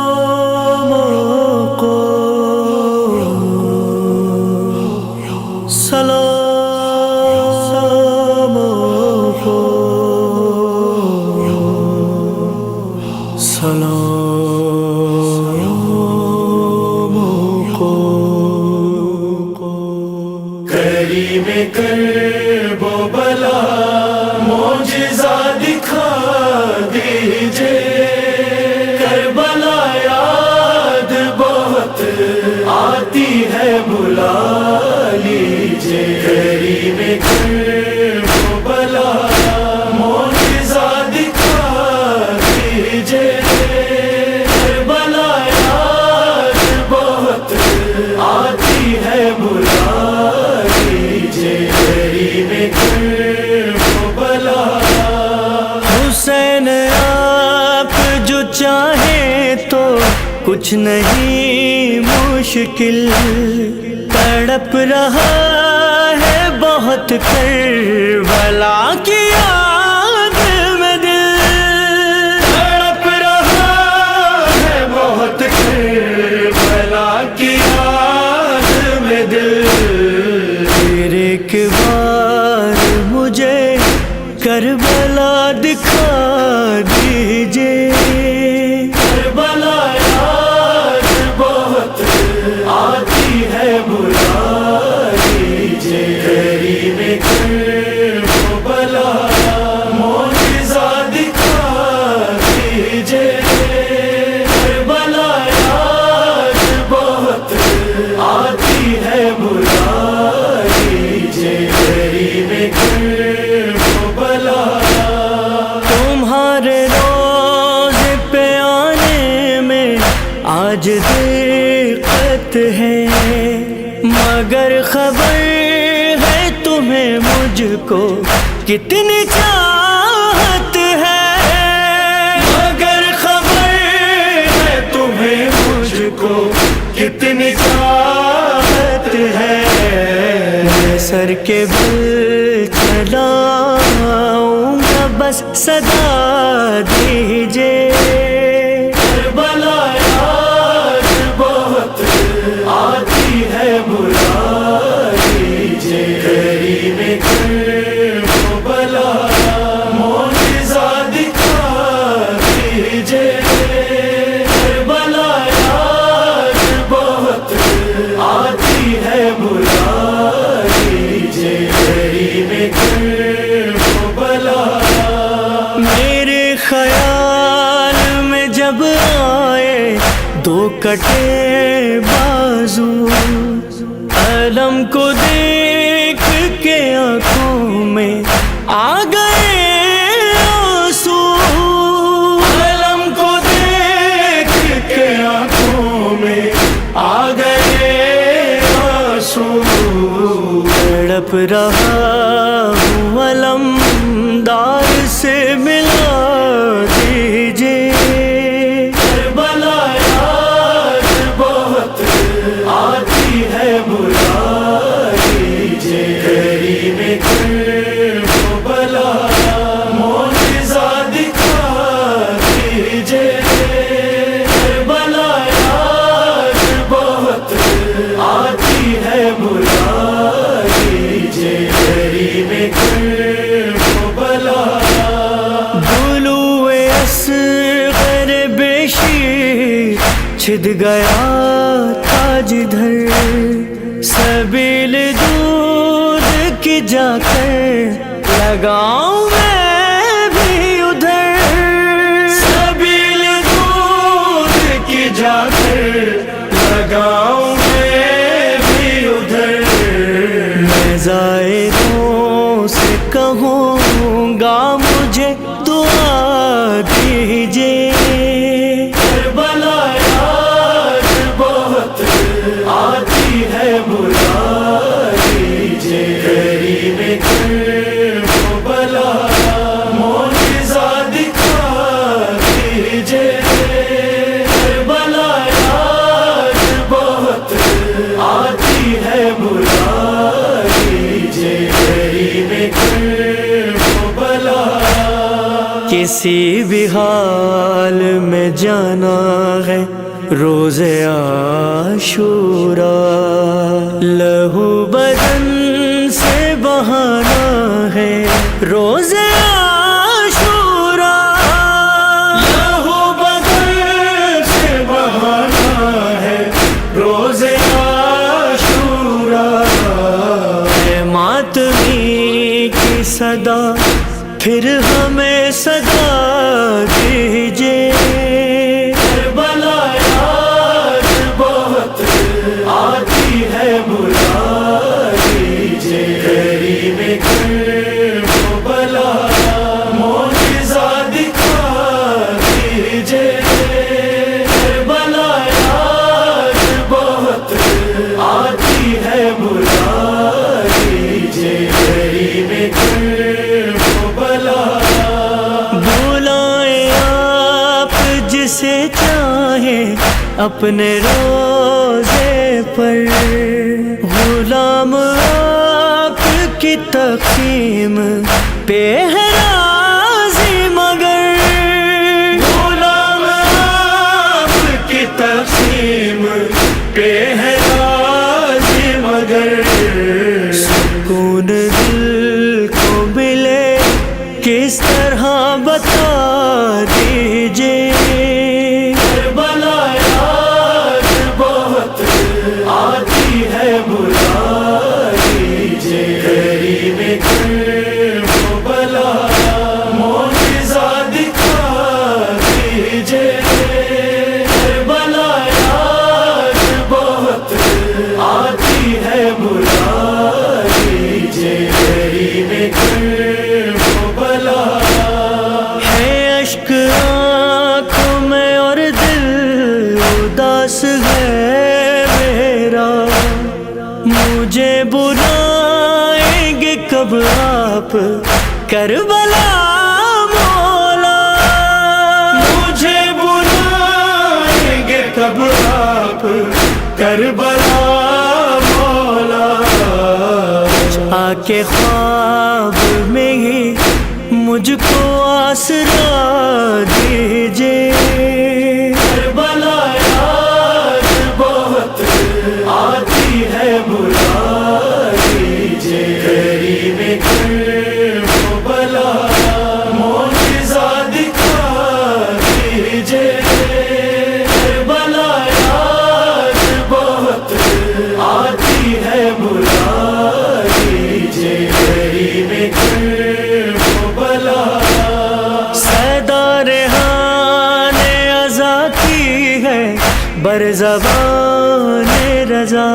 سلام کو سلام کو سلام کو کریم کرب و بلا معجزہ دکھا دیجئے، کربلا یاد بہت آتی ہے بلا لیجئے۔ کریم کرب و بلا معجزہ دکھا دیجئے، کربلا یاد بہت آتی ہے بلا لیجئے۔ کریم کرب و بلا حسین آپ جو چاہیں تو کچھ نہیں مشکل، تڑپ رہا ہے بہت کربلا کی یاد میں دل، تڑپ رہا ہے بہت کربلا کی یاد میں دل۔ پھر ایک بار مجھے کربلا دکھا دیجئے، کربلا یاد بہت آتی ہے بلا لیجئے۔ کریم کرب و بلا معجزہ دکھا دیجئے، کربلا یاد بہت آتی ہے بلا لیجئے۔ کریم کرب و بلا تمہارے روز پہ آنے میں آج دقت ہے، مگر خبر ہے تمہیں مجھ کو کتنی چاہت ہے، مگر خبر ہے تمہیں مجھ کو کتنی چاہت ہے۔ میں سر کے بل چلاؤں گا بس صدا دیجئے، کربلا یاد بہت آتی ہے بلا لیجئے۔ کریم کرب و بلا معجزہ دکھا دیجئے، کربلا یاد بہت آتی ہے بلا لیجئے۔ کریم کرب و بلا میرے خیال میں جب آئے دو کٹے بازو، علم کو دیکھ کے آنکھوں میں آ گئے آنسو، علم کو دیکھ کے آنکھوں میں آ گئے آنسو۔ تڑپ رہا ہوں علمدار سے ملا دیجئے، کربلا یاد بہت آتی ہے بلا لیجئے۔ کریم کرب و بلا معجزہ دکھا دیجئے، کربلا یاد بہت آتی ہے بلا لیجئے۔ کریم کرب و بلا طلوع اصغر بے شیر چھد گیا تھا جدھر، سبیل دودھ کی جا کر لگاؤں میں بھی ادھر، سبیل دودھ کی جا کر لگاؤں میں بھی ادھر۔ میں زائروں سے کہوں گا مجھے دعا دیجئے، کربلا یاد بہت آتی ہے بلا لیجئے۔ کریم کرب و بلا معجزہ دکھا دیجئے، کربلا یاد بہت آتی ہے بلا لیجئے۔ کریم کسی بھی حال میں جانا ہے روز عاشوراء، لہو بدن سے بہانا ہے روز عاشوراء، لہو بدن سے بہانا ہے روز عاشوراء، اے ماتمی کی صدا پھر ہمیں صدا دیجئے، کربلا یاد بہت آتی ہے بلا دیجئے، کریم کربلا معجزہ دکھا دیجئے، کربلا یاد بہت آتی ہے بلا دیجئے، کریم کربلا بلائیں آپ جسے چاہیں اپنے روزے پر، غلام آپ کی تقسیم پہ ہے راضی مگر، غلام آپ کی تقسیم پہ ہے راضی مگر، سکون دل کو ملے کس طرح بتا دیجئے، کربلا یاد بہت آتی ہے بلا دیجئے، کریم کربلا معجزہ دکھا دیجئے، کربلا یاد بہت آتی ہے بلا دیجئے، کریم کربلا ہے اشک آنکھوں میں اور دل اداس ہے میرا، مجھے بلائیں گے کب آپ کربلا مولا، مجھے بلائیں گے کب آپ کربلا مولا، آ کے خواب میں ہی مجھ کو آسرا دیجئے، کربلا یاد بہت آتی ہے بلا دیجئے، کریم کربلا معجزہ دکھا دیجئے، کربلا یاد بہت آتی ہے بلا دیجئے، کریم کربلا صدا ریحان ازا کی ہے بر زبان رضا،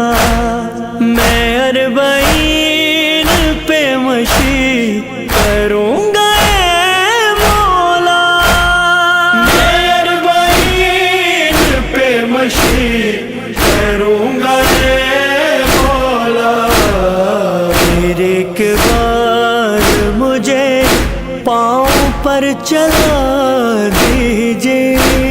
میں اربعین پہ مشی کروں گا اے مولا، میں اربعین پہ مشی کروں گا اے مولا، پھر ایک بار مجھے پاؤں پر چلا دیجئے،